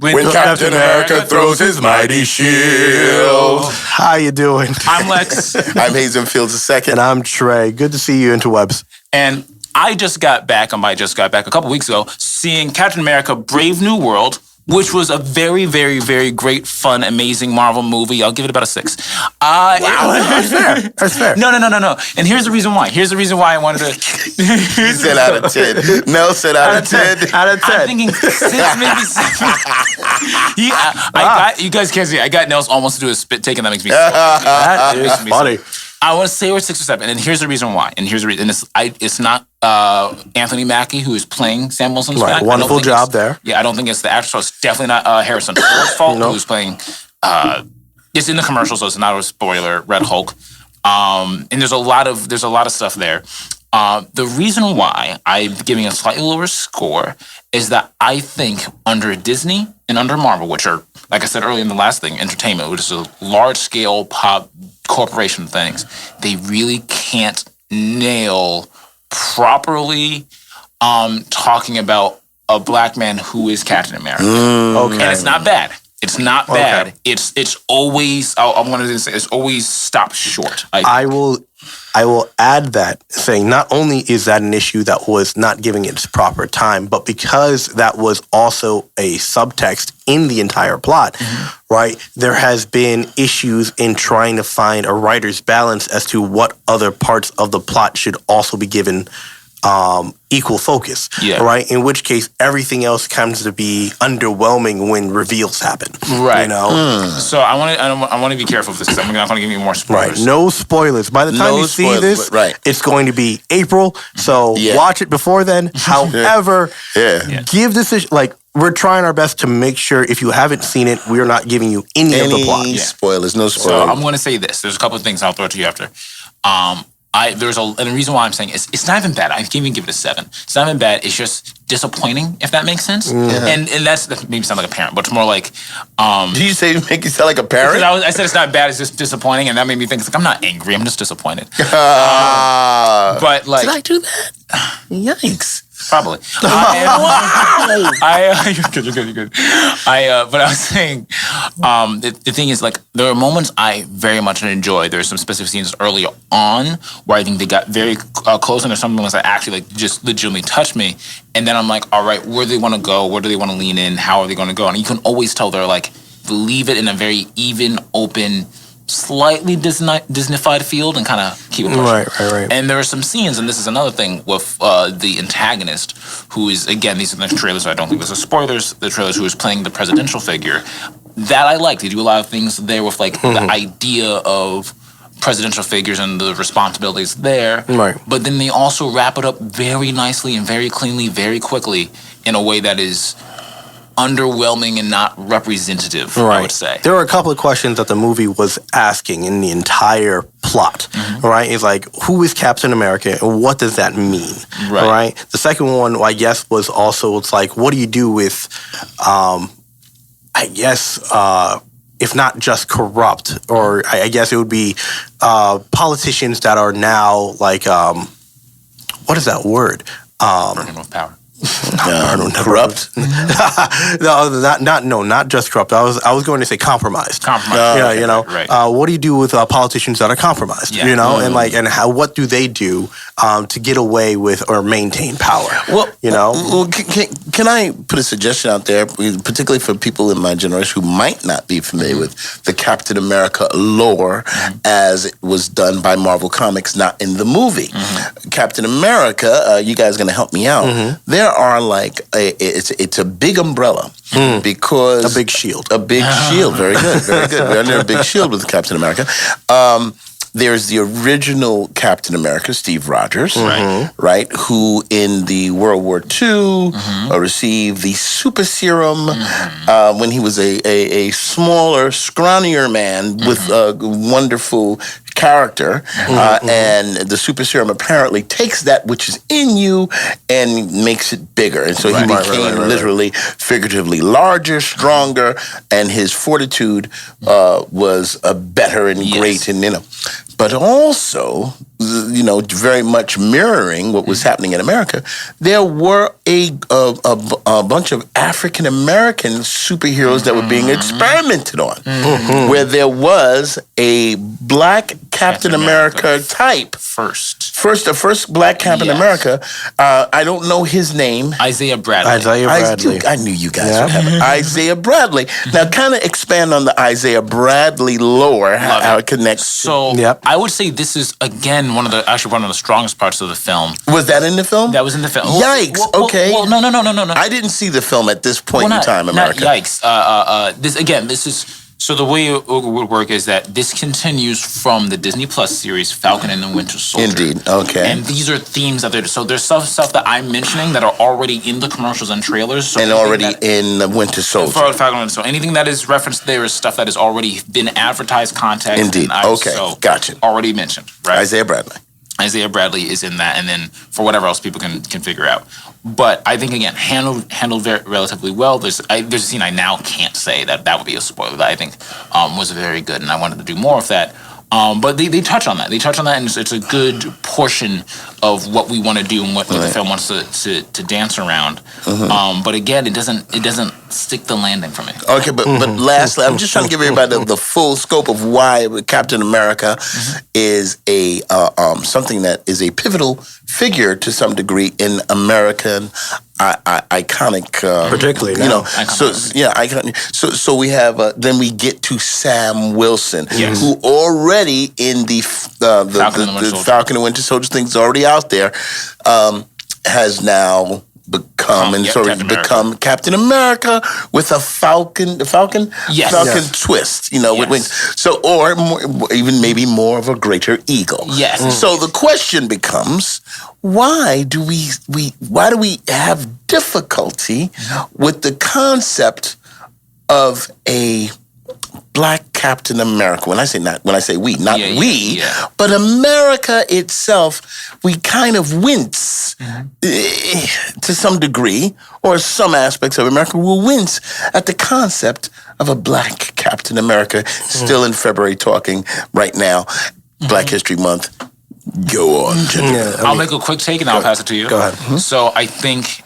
When Captain America throws his mighty shield. How you doing? I'm Lex. I'm Hazen Fields II. And I'm Trey. Good to see you, interwebs. And I just got back a couple weeks ago, seeing Captain America Brave New World, which was a very, very, very great, fun, amazing Marvel movie. I'll give it about a 6. Wow, that's fair. That's fair. No. And here's the reason why. Here's the reason why I wanted to... He said out of 10. Mel said out of 10. Out of 10. I'm thinking 6, maybe 7. You guys can't see. I got Nels almost to do a spit take, and that makes me so happy. That is funny. I want to say we're 6 or 7, and here's the reason why. And here's the reason. And it's not Anthony Mackie who is playing Sam Wilson's Right, wonderful job there. Yeah, I don't think it's the actor, so it's definitely not Harrison Ford's fault who's playing. It's in the commercial, so it's not a spoiler. Red Hulk, and there's a lot of stuff there. The reason why I'm giving a slightly lower score is that I think under Disney and under Marvel, which are, like I said earlier in the last thing, entertainment, which is a large-scale pop corporation things, they really can't nail properly talking about a black man who is Captain America. Okay. And it's not bad. It's not bad. It's always, I'm going to say, it's always stopped short. I will add that, saying not only is that an issue that was not giving it its proper time, but because that was also a subtext in the entire plot, right? There has been issues in trying to find a writer's balance as to what other parts of the plot should also be given equal focus, right? In which case, everything else comes to be underwhelming when reveals happen, right? You know. So I want to be careful of this because I'm not going to give you more spoilers. Right, no spoilers. By the time you see this, it's going to be April. So watch it before then. However, give this we're trying our best to make sure if you haven't seen it, we're not giving you any of the plot. Spoilers, no spoilers. So I'm going to say this. There's a couple of things I'll throw to you after. And the reason why I'm saying it's not even bad. I can't even give it a 7. It's not even bad. It's just disappointing, if that makes sense. And that maybe sound like a parent, but it's more like. Did you say make you sound like a parent? I said it's not bad. It's just disappointing, and that made me think. It's like I'm not angry. I'm just disappointed. But like, did I do that? Yikes. Probably. You're good. But I was saying, the thing is, like, there are moments I very much enjoy. There are some specific scenes early on where I think they got very close, and there's some moments that actually, like, just legitimately touched me. And then I'm like, all right, where do they want to go? Where do they want to lean in? How are they going to go? And you can always tell they're like, leave it in a very even, open, slightly Disney-fied field and kind of keep it pushing. Right. And there are some scenes, and this is another thing with the antagonist, who is, again, these are the trailers, so I don't think this is spoilers, the trailers, who is playing the presidential figure. That I like. They do a lot of things there with, like, the idea of presidential figures and the responsibilities there. Right. But then they also wrap it up very nicely and very cleanly, very quickly, in a way that is underwhelming and not representative, I would say. There were a couple of questions that the movie was asking in the entire plot, right? It's like, who is Captain America and what does that mean, right? The second one, I guess, was also, it's like, what do you do with, if not just corrupt, or I guess it would be politicians that are now, like, what is that word? Working with power. Corrupt? Not just corrupt. I was going to say compromised. What do you do with politicians that are compromised? You know, and what do they do to get away with or maintain power? Can I put a suggestion out there, particularly for people in my generation who might not be familiar with the Captain America lore as it was done by Marvel Comics, not in the movie. Captain America, you guys are going to help me out. There are like it's a big umbrella because a big shield. Very good. We're under a big shield with Captain America. There's the original Captain America, Steve Rogers, right? Who in the World War II received the super serum when he was a smaller, scrawnier man with a wonderful character, and the super serum apparently takes that which is in you and makes it bigger. And so he became literally, figuratively larger, stronger, and his fortitude was better and great. And but also, very much mirroring what was happening in America, there were a bunch of African American superheroes that were being experimented on, where there was a black Captain America type. The first black Captain America. I don't know his name. Isaiah Bradley. I knew you guys would have it. Isaiah Bradley. Now, kind of expand on the Isaiah Bradley lore, how it connects. So, I would say this is, again, one of the strongest parts of the film. Was that in the film? That was in the film. Yikes. Okay. Well, no. I didn't see the film at this point in time, America. Not yikes. This is... So the way it would work is that this continues from the Disney Plus series Falcon and the Winter Soldier. Indeed, okay. And these are themes that there's stuff that I'm mentioning that are already in the commercials and trailers. So and already in the Winter Soldier. For Falcon and Winter Soldier. Anything that is referenced there is stuff that has already been advertised, context. Indeed, gotcha. Already mentioned, right? Isaiah Bradley. Isaiah Bradley is in that, and then for whatever else people can figure out. But I think, again, handled relatively well. There's a scene I now can't say that would be a spoiler that I think was very good, and I wanted to do more of that. But they touch on that. And it's a good portion of what we want to do and what the film wants to dance around. But again, it doesn't stick the landing for me. Okay, but lastly, I'm just trying to give everybody the full scope of why Captain America is a something that is a pivotal figure to some degree in American iconic, particularly iconic. So we have then we get to Sam Wilson, who already in the Falcon and Winter Soldier thing's already out there, has now become Captain America with a Falcon twist, with wings. So, or even maybe more of a greater eagle. Yes. So the question becomes, why do we have difficulty with the concept of a black Captain America? When I say we, but America itself, we kind of wince to some degree, or some aspects of America will wince at the concept of a black Captain America. Still in February talking right now, Black History Month. Go on, I'll make a quick take and I'll pass it to you. Go ahead. So I think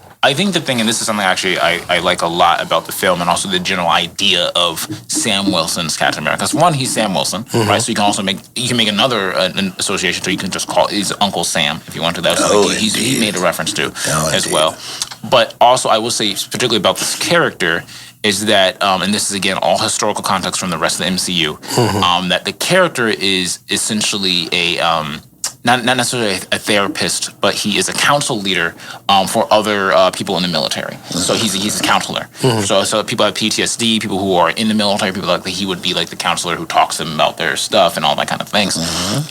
the thing, and this is something actually I like a lot about the film, and also the general idea of Sam Wilson's Captain America. Because one, he's Sam Wilson, right? So you can also make another an association, so you can just call he's Uncle Sam if you want to. That's he made a reference to as well. But also, I will say particularly about this character is that, and this is again all historical context from the rest of the MCU, that the character is essentially not necessarily a therapist, but he is a council leader for other people in the military. So he's a counselor. So people have PTSD, people who are in the military, people like that, he would be like the counselor who talks to them about their stuff and all that kind of things.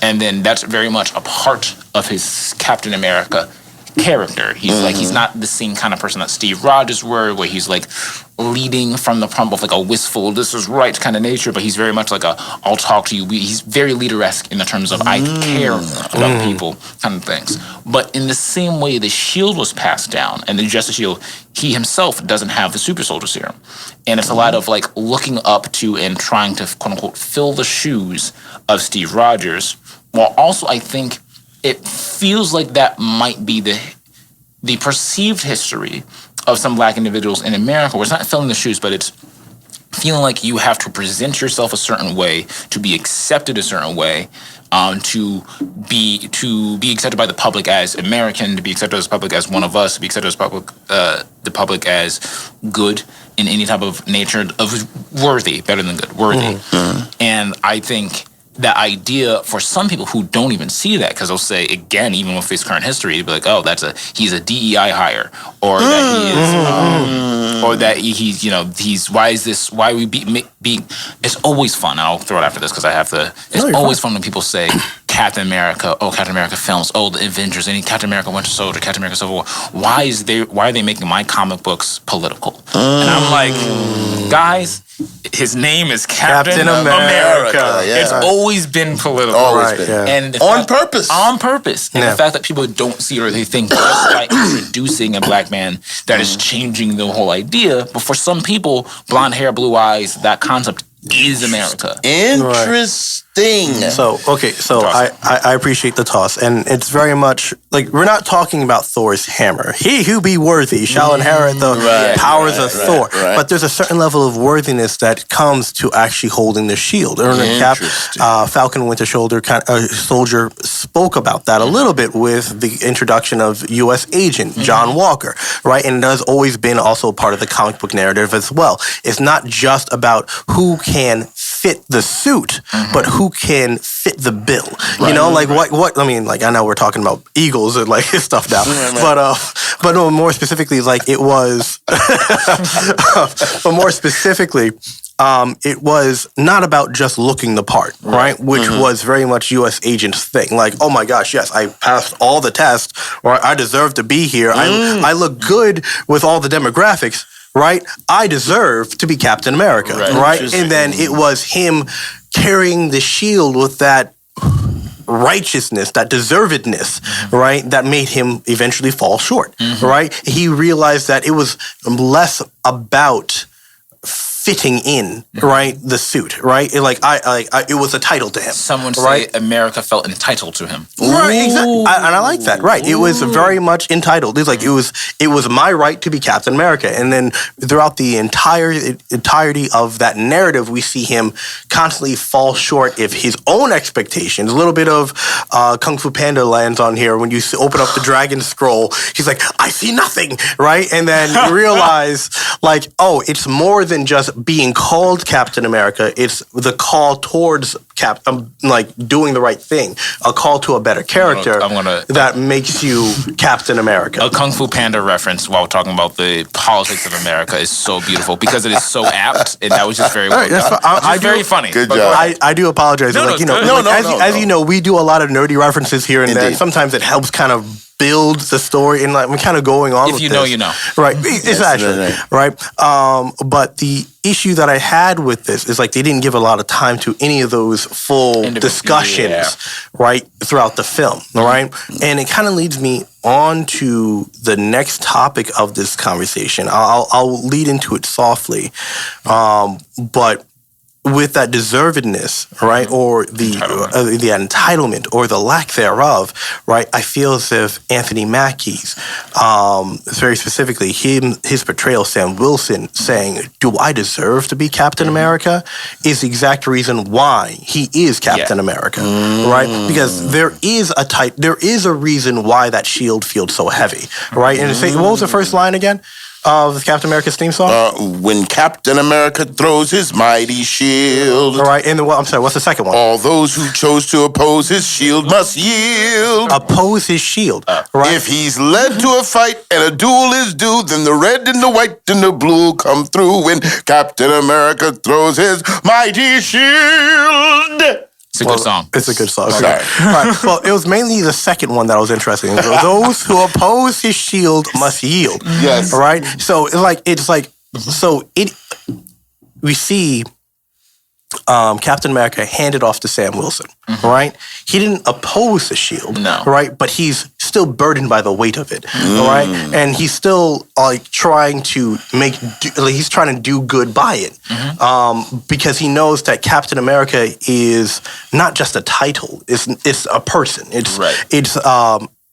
And then that's very much a part of his Captain America character. He's not the same kind of person that Steve Rogers were, where he's like leading from the front with like a wistful, this is right kind of nature, but he's very much like I'll talk to you. He's very leader-esque in the terms of I care about people kind of things. But in the same way the shield was passed down, and the Justice Shield, he himself doesn't have the super soldier serum. And it's a lot of like looking up to and trying to quote unquote fill the shoes of Steve Rogers, while also I think it feels like that might be the perceived history of some black individuals in America, where it's not filling the shoes, but it's feeling like you have to present yourself a certain way, to be accepted a certain way, to be accepted by the public as American, to be accepted as public as one of us, to be accepted as the public as good in any type of nature of worthy, better than good, worthy. And I think that idea for some people who don't even see that, because they'll say, again, even with his current history, they'll be like, oh, he's a DEI hire, or that he is, or that he's why we be it's always fun, and I'll throw it after this because I have to, it's always fun when people say Captain America, Captain America films, the Avengers, any Captain America Winter Soldier, Captain America Civil War, why are they making my comic books political? And I'm like, guys, his name is Captain America. It's always been political. And on purpose. On purpose. And the fact that people don't see it, or they think just by introducing a black man that is changing the whole idea. But for some people, blonde hair, blue eyes, that concept is America. Interesting. So I appreciate the toss, and it's very much like we're not talking about Thor's hammer. He who be worthy shall inherit the powers of Thor. Right. But there's a certain level of worthiness that comes to actually holding the shield. Falcon Winter Soldier spoke about that a little bit with the introduction of U.S. Agent John Walker, right? And it has always been also part of the comic book narrative as well. It's not just about who can fit the suit, but who can fit the bill. You know, like what I mean, like I know we're talking about Eagles and like stuff now, but no, more specifically, like it was, but more specifically, it was not about just looking the part, right? Which was very much U.S. Agent's thing. Like, oh my gosh, yes, I passed all the tests, or I deserve to be here. I look good with all the demographics. Right? I deserve to be Captain America, right? And then it was him carrying the shield with that righteousness, that deservedness, right? That made him eventually fall short, right? He realized that it was less about fitting in, right? The suit, right? It was a title to him. Someone say America felt entitled to him. Right, exactly. And I like that. Right. It was very much entitled. It's like it was my right to be Captain America. And then throughout the entirety of that narrative, we see him constantly fall short of his own expectations. A little bit of Kung Fu Panda lands on here when you open up the Dragon Scroll. He's like, I see nothing, right? And then you realize, like, oh, it's more than just being called Captain America. It's the call towards doing the right thing, a call to a better character that makes you Captain America. A Kung Fu Panda reference while talking about the politics of America is so beautiful because it is so apt, and that was just very well done. Very funny. Good job. I do apologize. As you know, we do a lot of nerdy references here and there. Sometimes it helps kind of build the story, and like we're kind of going on. If you know, you know. Right. It's actually right. But the issue that I had with this is like they didn't give a lot of time to any of those full discussions, right, throughout the film. All right. And it kind of leads me on to the next topic of this conversation. I'll lead into it softly, but with that deservedness, right, or the entitlement or the lack thereof, right, I feel as if Anthony Mackie's, very specifically his portrayal, Sam Wilson, saying, "Do I deserve to be Captain America?" is the exact reason why he is Captain America, right? Because there is a reason why that shield feels so heavy, right? And what was the first line again of Captain America's theme song? When Captain America throws his mighty shield. All right, and I'm sorry, what's the second one? All those who chose to oppose his shield must yield. Oppose his shield, right? If he's led to a fight and a duel is due, then the red and the white and the blue come through when Captain America throws his mighty shield. It's a good song. It's a good song. Sorry. Right. Well, it was mainly the second one that I was interested in. Those who oppose his shield must yield. Yes. Right? So we see Captain America handed off to Sam Wilson, right? He didn't oppose the shield, right? But he's still burdened by the weight of it, right? And he's still trying to do good by it, because he knows that Captain America is not just a title; it's a person.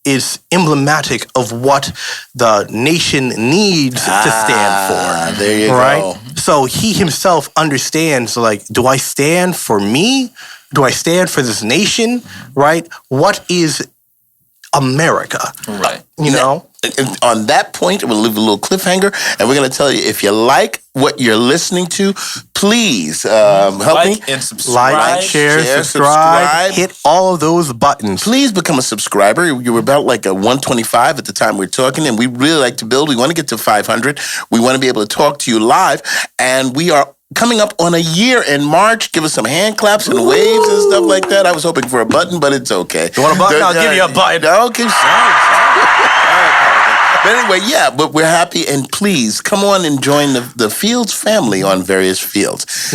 It's emblematic of what the nation needs to stand for. There you go. So he himself understands, like, do I stand for me? Do I stand for this nation? Right? What is America? Right. You know? And on that point, we'll leave a little cliffhanger, and we're going to tell you, if you like what you're listening to, please help me. And subscribe. Like, share, subscribe. Hit all of those buttons. Please become a subscriber. You were about like a 125 at the time we were talking, and we really like to build. We want to get to 500. We want to be able to talk to you live, and we are coming up on a year in March. Give us some hand claps and waves and stuff like that. I was hoping for a button, but it's okay. You want a button? I'll give you a button. Okay, sorry. But anyway, but we're happy, and please come on and join the Fields family on various fields.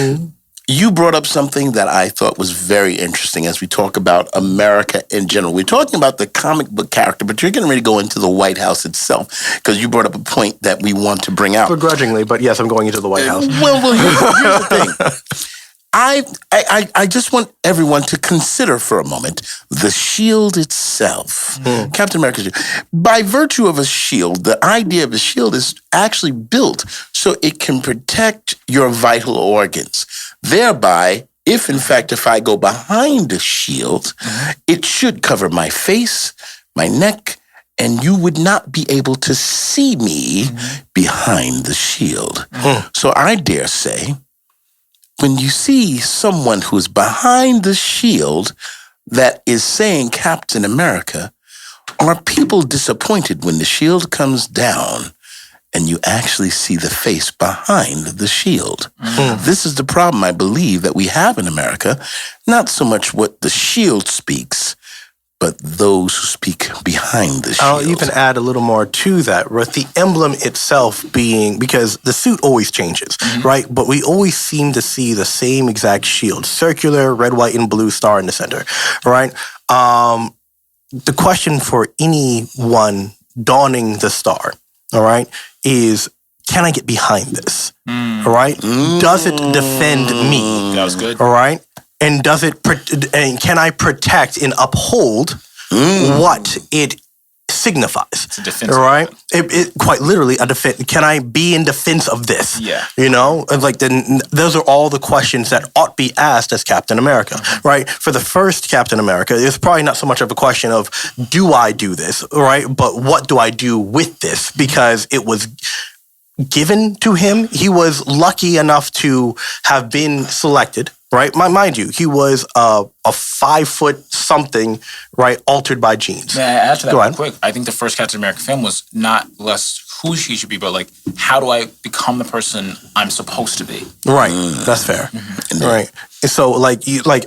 You brought up something that I thought was very interesting as we talk about America in general. We're talking about the comic book character, but you're getting ready to go into the White House itself, because you brought up a point that we want to bring out. Begrudgingly, but yes, I'm going into the White House. Well, here's the thing. I just want everyone to consider for a moment the shield itself. Captain America's shield. By virtue of a shield, the idea of a shield is actually built so it can protect your vital organs. Thereby, if I go behind the shield, it should cover my face, my neck, and you would not be able to see me behind the shield. So I dare say, when you see someone who's behind the shield that is saying Captain America, are people disappointed when the shield comes down and you actually see the face behind the shield? This is the problem, I believe, that we have in America. Not so much what the shield speaks, but those who speak behind the shield. I'll even add a little more to that, with the emblem itself being, because the suit always changes, right? But we always seem to see the same exact shield, circular, red, white, and blue star in the center, right? The question for anyone donning the star, all right, is, can I get behind this, all right? Does it defend me? That was good. All right? And and can I protect and uphold what it signifies? It's a defense. Right? It quite literally a defense. Can I be in defense of this? Yeah. You know, like those are all the questions that ought be asked as Captain America, right? For the first Captain America, it's probably not so much of a question of, do I do this, right? But what do I do with this? Because it was given to him. He was lucky enough to have been selected, right? Mind you, he was a 5 foot something, right? Altered by genes. May I add to that Go real ahead. quick? I think the first Captain America film was not less who she should be, but like, how do I become the person I'm supposed to be? Right. That's fair. Right. And so, like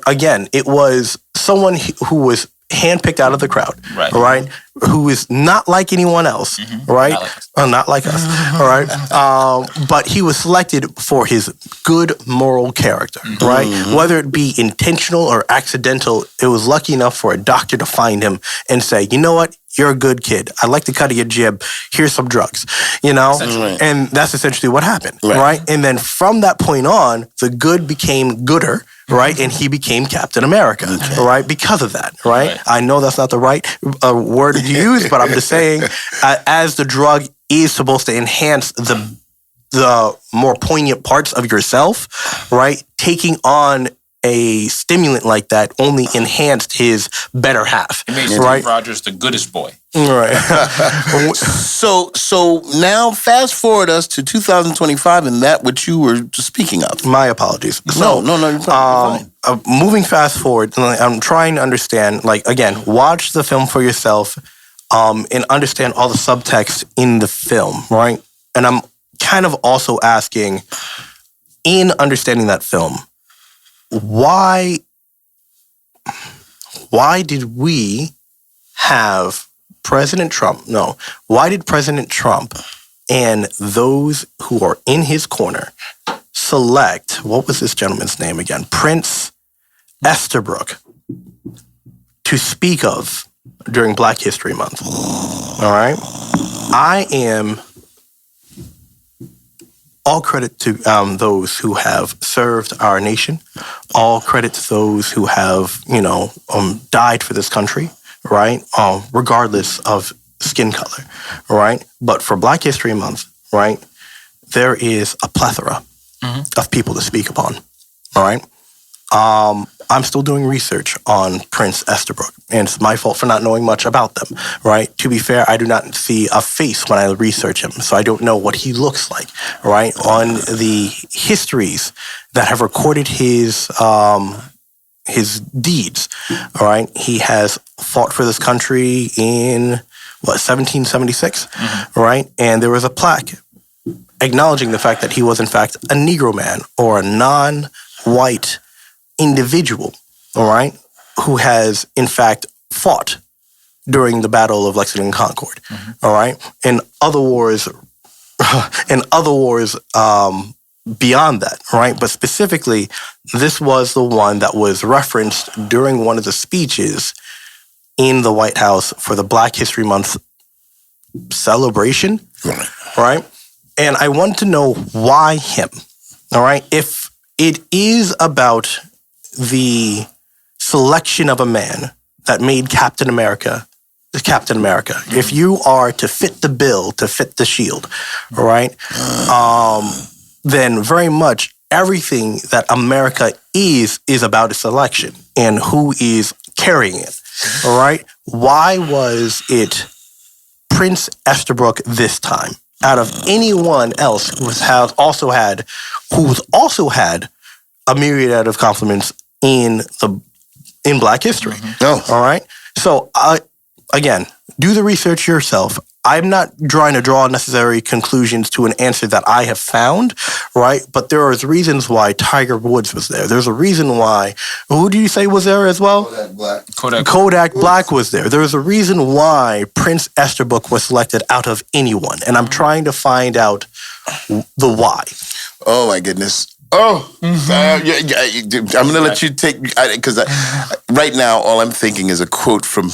again, it was someone who was handpicked out of the crowd, right? Who is not like anyone else, right? Not like us, all right? But he was selected for his good moral character, right? Whether it be intentional or accidental, it was lucky enough for a doctor to find him and say, you know what? You're a good kid. I'd like to cut your jib. Here's some drugs, you know? And that's essentially what happened, right? And then from that point on, the good became gooder, right? And he became Captain America, right? Because of that, right? I know that's not the right word to use, but I'm just saying, as the drug is supposed to enhance the more poignant parts of yourself, right? Taking on a stimulant like that only enhanced his better half. It made Steve Rogers the goodest boy. Right. So now fast forward us to 2025 and that which you were speaking of. My apologies. No, you're fine. Moving fast forward, I'm trying to understand, like, again, watch the film for yourself and understand all the subtext in the film, right? And I'm kind of also asking, in understanding that film, why did we have President Trump? No, why did President Trump and those who are in his corner select, what was this gentleman's name again? Prince Estabrook, to speak of during Black History Month? All right. I am all credit to those who have served our nation. All credit to those who have, died for this country, right? Regardless of skin color, right? But for Black History Month, right, there is a plethora of people to speak upon, all right? I'm still doing research on Prince Estabrook, and it's my fault for not knowing much about them, right? To be fair, I do not see a face when I research him, so I don't know what he looks like, right? On the histories that have recorded his deeds, all right? He has fought for this country in, 1776, right? And there was a plaque acknowledging the fact that he was, in fact, a Negro man or a non-white individual, all right, who has in fact fought during the Battle of Lexington and Concord, all right, and other wars beyond that, right? But specifically, this was the one that was referenced during one of the speeches in the White House for the Black History Month celebration, right? And I want to know why him, all right? If it is about the selection of a man that made Captain America Captain America. If you are to fit the bill, to fit the shield, all right, then very much everything that America is about its selection and who is carrying it, all right? Why was it Prince Estabrook this time out of anyone else who's also had a myriad of compliments in Black history? Oh. All right? So, again, do the research yourself. I'm not trying to draw necessary conclusions to an answer that I have found, right? But there are reasons why Tiger Woods was there. There's a reason why, who did you say was there as well? Kodak Black was there. There's a reason why Prince Estabrook was selected out of anyone. And I'm trying to find out the why. Oh, my goodness. Oh, I'm going to let you take, because right now all I'm thinking is a quote from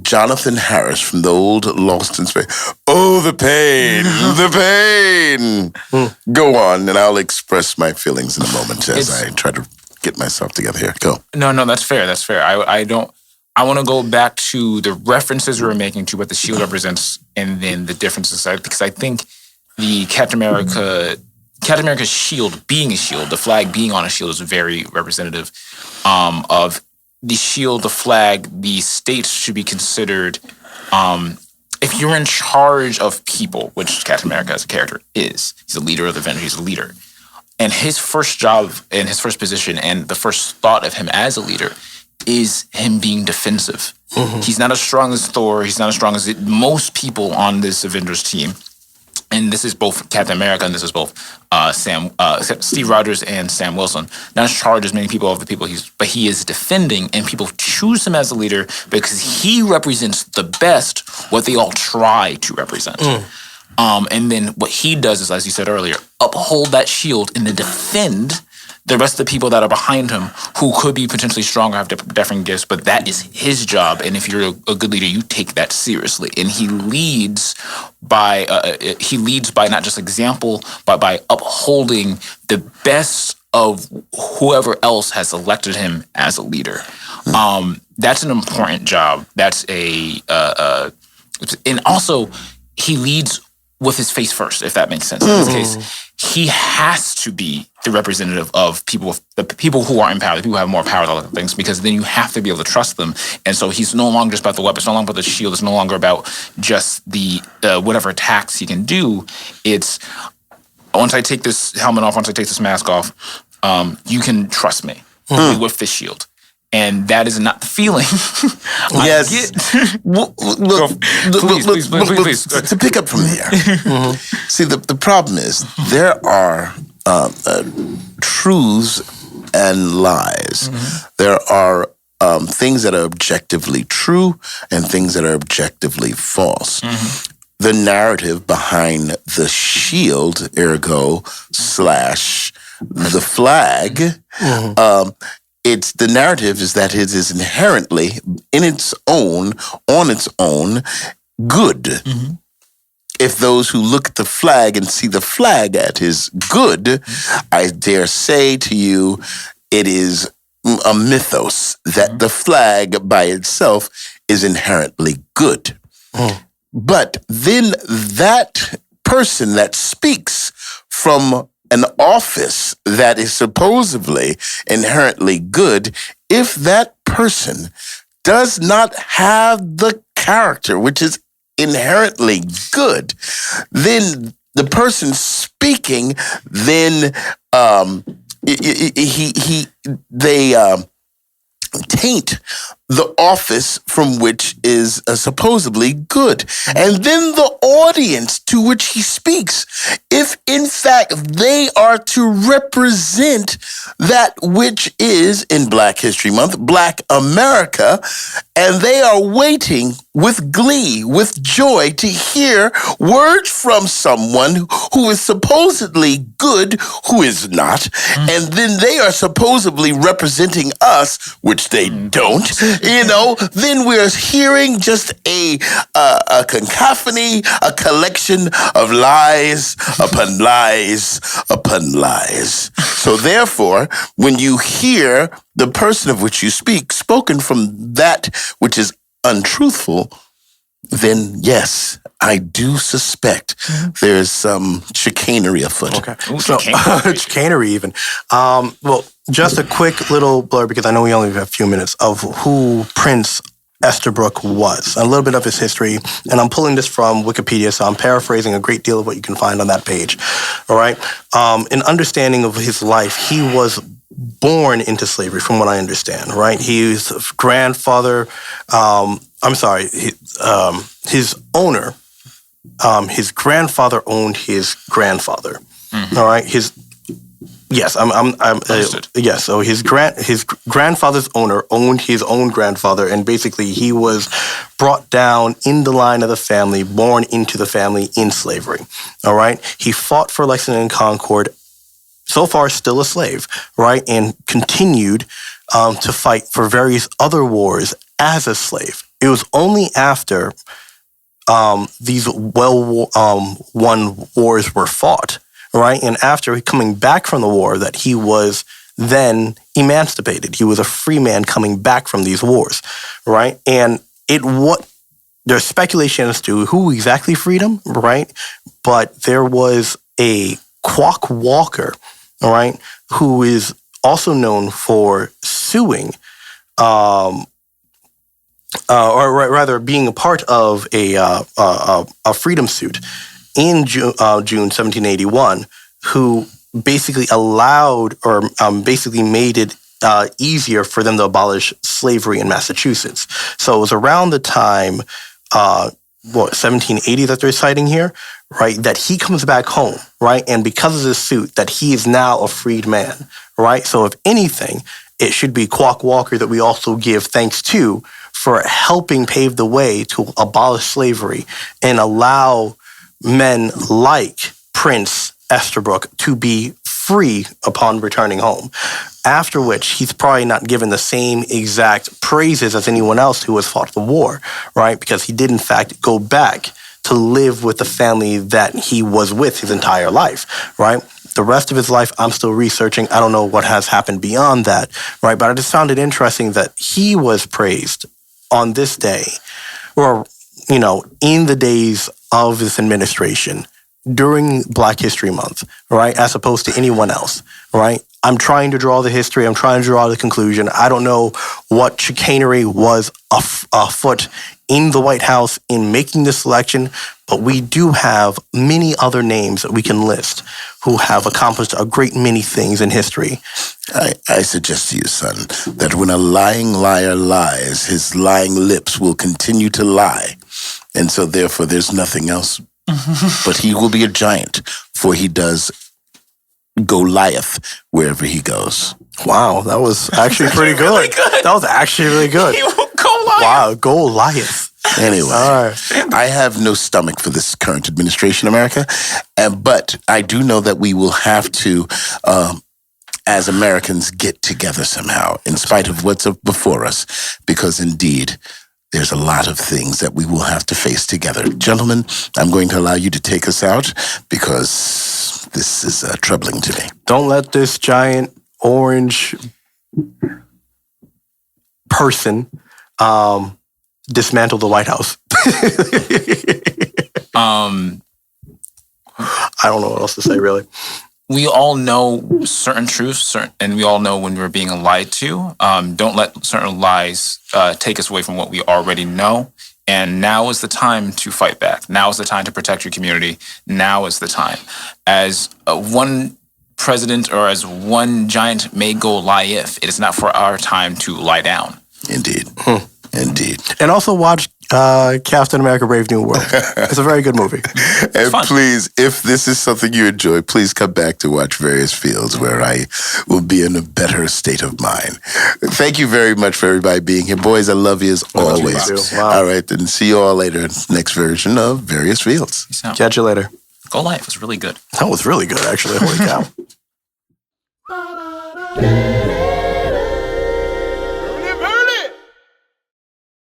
Jonathan Harris from the old Lost in Space. Oh, the pain, the pain. Go on, and I'll express my feelings in a moment as I try to get myself together here. Go. No, that's fair. That's fair. I want to go back to the references we were making to what the shield represents and then the differences, because I think the Captain America's shield being a shield, the flag being on a shield, is very representative of the shield, the flag. The states should be considered, if you're in charge of people, which Captain America as a character is. He's a leader of the Avengers, he's a leader. And his first job and his first position and the first thought of him as a leader is him being defensive. Mm-hmm. He's not as strong as Thor, he's not as strong as most people on this Avengers team. And this is both Captain America, and this is both Steve Rogers and Sam Wilson. Not as charged as many people of the people but he is defending, and people choose him as a leader because he represents the best what they all try to represent. And then what he does is, as you said earlier, uphold that shield and then defend the rest of the people that are behind him who could be potentially stronger, have different gifts, but that is his job. And if you're a good leader, you take that seriously. And he leads by not just example, but by upholding the best of whoever else has elected him as a leader. That's an important job. That's and also he leads with his face first, if that makes sense. In this case, he has to be the representative of the people who are in power, the people who have more power than other things, because then you have to be able to trust them. And so he's no longer just about the weapons, it's no longer about the shield, it's no longer about just the whatever attacks he can do. It's, once I take this helmet off, once I take this mask off, you can trust me with this shield. And that is not the feeling. Yes. Please. To pick up from there. See, the problem is there are truths and lies. There are things that are objectively true and things that are objectively false. The narrative behind the shield, ergo, / the flag, the narrative is that it is inherently, on its own, good. If those who look at the flag and see the flag as is good, I dare say to you, it is a mythos that the flag by itself is inherently good. But then that person that speaks from an office that is supposedly inherently good, if that person does not have the character which is inherently good, then the person speaking, then they taint the office from which is supposedly good. And then the audience to which he speaks, if in fact they are to represent that which is, in Black History Month, Black America, and they are waiting with glee, with joy to hear words from someone who is supposedly good, who is not, and then they are supposedly representing us, which they don't, then we're hearing just a cacophony, a collection of lies upon lies upon lies. So therefore, when you hear the person of which you speak spoken from that which is untruthful, then yes, I do suspect there's some chicanery afoot. Okay. So, chicanery even. Well, just a quick little blur, because I know we only have a few minutes, of who Prince Estabrook was, a little bit of his history. And I'm pulling this from Wikipedia, so I'm paraphrasing a great deal of what you can find on that page. All right. In understanding of his life, he was born into slavery, from what I understand, right? His grandfather, his owner, his grandfather owned his grandfather. All right, so his grandfather's owner owned his own grandfather, and basically he was brought down in the line of the family, born into the family in slavery. All right, he fought for Lexington and Concord. So far, still a slave, right, and continued to fight for various other wars as a slave. It was only after these won wars were fought, right, and after coming back from the war, that he was then emancipated. He was a free man coming back from these wars, right? And there's speculation as to who exactly freed him, right? But there was a Quock Walker, all right, who is also known for suing, or rather being a part of a freedom suit in June 1781, who basically allowed or basically made it easier for them to abolish slavery in Massachusetts. So it was around the time, 1780 that they're citing here, right, that he comes back home, right, and because of this suit, that he is now a freed man, right? So if anything, it should be Quock Walker that we also give thanks to for helping pave the way to abolish slavery and allow men like Prince Estabrook to be free upon returning home. After which, he's probably not given the same exact praises as anyone else who has fought the war, right? Because he did, in fact, go back to live with the family that he was with his entire life, right? The rest of his life, I'm still researching. I don't know what has happened beyond that, right? But I just found it interesting that he was praised on this day, or, in the days of this administration during Black History Month, right? As opposed to anyone else, right? I'm trying to draw the history. I'm trying to draw the conclusion. I don't know what chicanery was afoot in the White House in making this selection, but we do have many other names that we can list who have accomplished a great many things in history. I suggest to you, son, that when a lying liar lies, his lying lips will continue to lie. And so therefore there's nothing else. But he will be a giant, for he does Goliath wherever he goes. Wow, that was actually pretty good. Really good. That was actually really good. He will Goliath. Wow, Goliath. Anyway, All right. I have no stomach for this current administration, America, but I do know that we will have to, as Americans, get together somehow, in spite of what's before us, because indeed, there's a lot of things that we will have to face together. Gentlemen, I'm going to allow you to take us out because this is troubling to me. Don't let this giant orange person dismantle the White House. I don't know what else to say, really. We all know certain truths, and we all know when we're being lied to. Don't let certain lies take us away from what we already know. And now is the time to fight back. Now is the time to protect your community. Now is the time. As one president or as one giant may go Goliath, it is not for our time to lie down. Indeed. Indeed. And also watch Captain America Brave New World. It's a very good movie. And please, if this is something you enjoy, please come back to watch Various Fields, where I will be in a better state of mind. Thank you very much for everybody being here. Boys, I love you as always. Wow. All right, then see you all later in the next version of Various Fields. Catch you later. Goliath was really good. That was really good, actually. Holy cow.